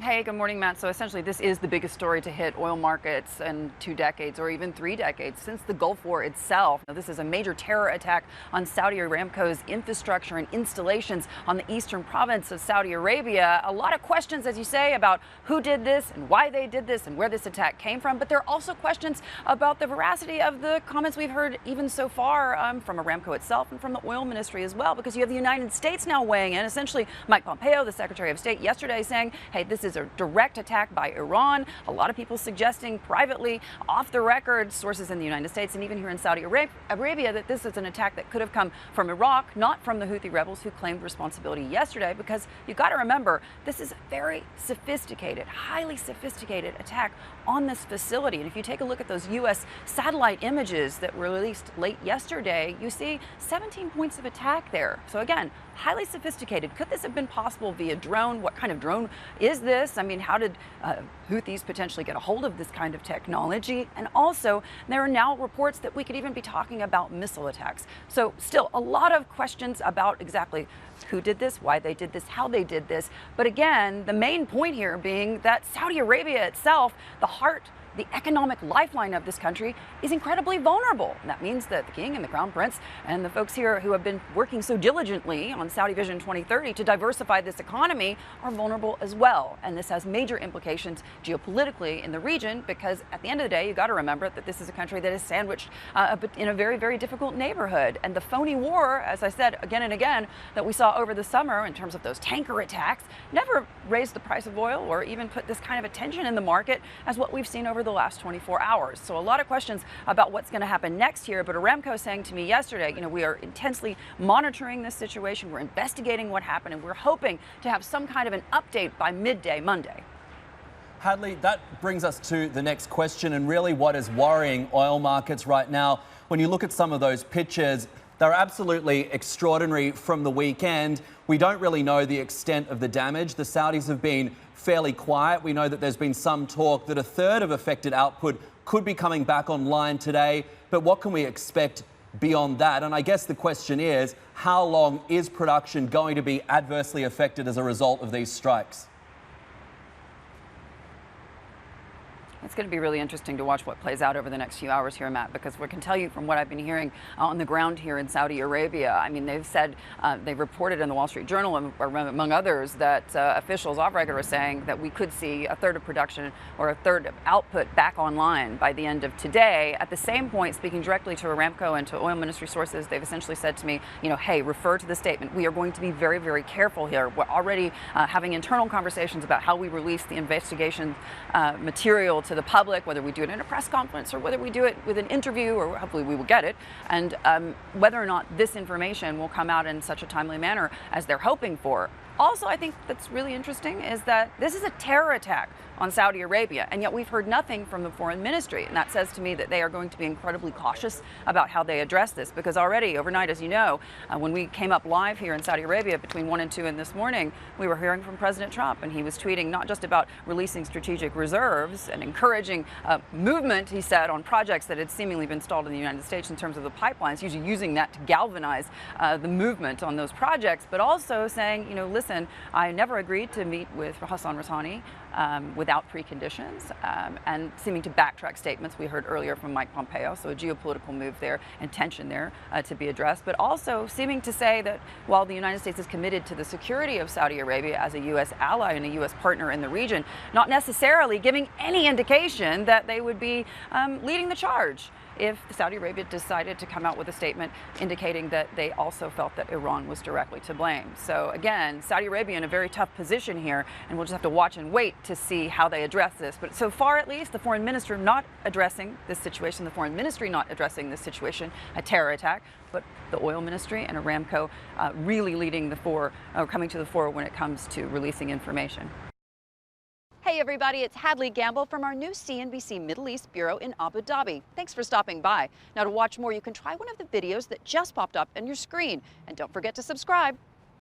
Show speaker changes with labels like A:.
A: Hey, good morning, Matt. So essentially, this is the biggest story to hit oil markets in 2 decades or even 3 decades since the Gulf War itself. Now, this is a major terror attack on Saudi Aramco's infrastructure and installations on the eastern province of Saudi Arabia. A lot of questions, as you say, about who did this and why they did this and where this attack came from. But there are also questions about the veracity of the comments we've heard even so far from Aramco itself and from the oil ministry as well, because you have the United States now weighing in. Essentially, Mike Pompeo, the Secretary of State, yesterday saying, hey, this is a direct attack by Iran. A lot of people suggesting privately, off the record, sources in the United States and even here in Saudi Arabia, that this is an attack that could have come from Iraq, not from the Houthi rebels who claimed responsibility yesterday, because you got to remember, this is a very sophisticated, highly sophisticated attack on this facility. And if you take a look at those U.S. satellite images that were released late yesterday, you see 17 points of attack there. So again, highly sophisticated. Could this have been possible via drone? What kind of drone is this? I mean, how did Houthis potentially get a hold of this kind of technology? And also, there are now reports that we could even be talking about missile attacks. So still a lot of questions about exactly who did this, why they did this, how they did this. But again, the main point here being that Saudi Arabia itself, the heart, the economic lifeline of this country, is incredibly vulnerable. And that means that the king and the crown prince and the folks here who have been working so diligently on Saudi Vision 2030 to diversify this economy are vulnerable as well. And this has major implications geopolitically in the region, because at the end of the day, you got to remember that this is a country that is sandwiched in a very, very difficult neighborhood. And the phony war, as I said again and again, that we saw over the summer in terms of those tanker attacks, never raised the price of oil or even put this kind of attention in the market as what we've seen over the last 24 hours. So a lot of questions about what's going to happen next year. But Aramco saying to me yesterday, we are intensely monitoring this situation. We're investigating what happened, and we're hoping to have some kind of an update by midday Monday.
B: Hadley, that brings us to the next question, and really what is worrying oil markets right now. When you look at some of those pictures, they're absolutely extraordinary from the weekend. We don't really know the extent of the damage. The Saudis have been fairly quiet. We know that there's been some talk that a third of affected output could be coming back online today. But what can we expect beyond that? And I guess the question is, how long is production going to be adversely affected as a result of these strikes?
A: It's going to be really interesting to watch what plays out over the next few hours here, Matt, because we can tell you from what I've been hearing on the ground here in Saudi Arabia. I mean, they've said, they've reported in the Wall Street Journal, among others, that officials off record are saying that we could see a third of production or a third of output back online by the end of today. At the same point, speaking directly to Aramco and to oil ministry sources, they've essentially said to me, hey, refer to the statement. We are going to be very, very careful here. We're already having internal conversations about how we release the investigation material to the public, whether we do it in a press conference or whether we do it with an interview, or hopefully we will get it, and whether or not this information will come out in such a timely manner as they're hoping for. Also, I think that's really interesting is that this is a terror attack on Saudi Arabia, and yet we've heard nothing from the foreign ministry. And that says to me that they are going to be incredibly cautious about how they address this, because already overnight, as you know, when we came up live here in Saudi Arabia between 1 and 2 in this morning, we were hearing from President Trump, and he was tweeting not just about releasing strategic reserves and encouraging movement, he said, on projects that had seemingly been stalled in the United States in terms of the pipelines, usually using that to galvanize the movement on those projects, but also saying, listen, I never agreed to meet with Hassan Rouhani without preconditions, and seeming to backtrack statements we heard earlier from Mike Pompeo. So a geopolitical move there and tension there to be addressed, but also seeming to say that while the United States is committed to the security of Saudi Arabia as a U.S. ally and a U.S. partner in the region, not necessarily giving any indication that they would be leading the charge if Saudi Arabia decided to come out with a statement indicating that they also felt that Iran was directly to blame. So again, Saudi Arabia in a very tough position here, and we'll just have to watch and wait to see how they address this. But so far, at least, the foreign minister not addressing this situation, the foreign ministry not addressing this situation, a terror attack, but the oil ministry and Aramco really leading the fore, coming to the fore when it comes to releasing information. Hey everybody, it's Hadley Gamble from our new CNBC Middle East Bureau in Abu Dhabi. Thanks for stopping by. Now to watch more, you can try one of the videos that just popped up on your screen. And don't forget to subscribe.